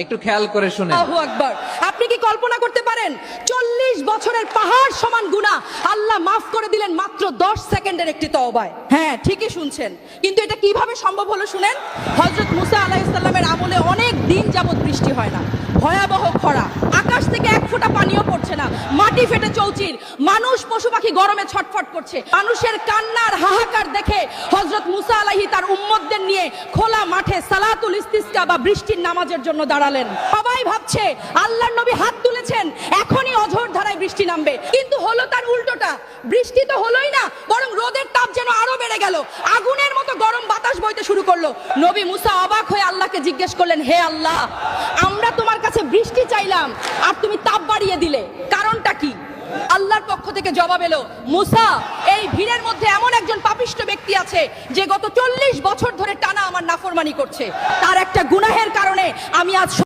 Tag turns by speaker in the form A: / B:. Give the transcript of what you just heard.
A: একটু খেয়াল করে শুনেন।
B: আল্লাহু আকবার। আপনি কি কল্পনা করতে পারেন 40 বছরের পাহাড় সমান গুনাহ আল্লাহ মাফ করে দিলেন মাত্র 10 সেকেন্ডের একটি তওবায়? হ্যাঁ, ঠিকই শুনছেন। কিন্তু এটা কিভাবে সম্ভব হলো শুনেন। হযরত মুসা আলাইহিস সালামের আমলে অনেক দিন যাবত বৃষ্টি হয় না, ভয়াবহ খরা, আকাশ থেকে এক ফোঁটা পানিও পড়ছে না, মাটি ফেটে চৌচির, মানুষ পশু পাখি গরমে ছটফট করছে। মানুষের কান্নার হাহাকার দেখে হযরত মুসা আলাইহি তার উম্মতদের নিয়ে খোলা মাঠে সালাতুল ইস্তিসকা বা বৃষ্টির নামাজের জন্য দাঁড়ালেন। সবাই ভাবছে আল্লাহর নবী হাত তুলেছেন, এখনই অঝোর ধারায় বৃষ্টি নামবে, কিন্তু হলো তার উল্টোটা। বৃষ্টি তো হলোই না, বরং রোদের তাপ যেন আরো বেড়ে গেল, আগুনের মতো গরম বাতাস বইতে শুরু করলো। নবী মুসা অবাক হয়ে আল্লাহকে জিজ্ঞেস করলেন, হে আল্লাহ, আমরা তোমার কাছে বৃষ্টি চাইলাম আর তুমি তাপ বাড়িয়ে দিলে, কারণটা কি? আল্লাহর পক্ষ থেকে জবাব এলো, মুসা, এই ভিড়ের মধ্যে এমন একজন পাপিষ্ঠ ব্যক্তি আছে যে গত 40 বছর ধরে টানা আমার নাফরমানি করছে। তার একটা গুনাহের কারণে আমি আজ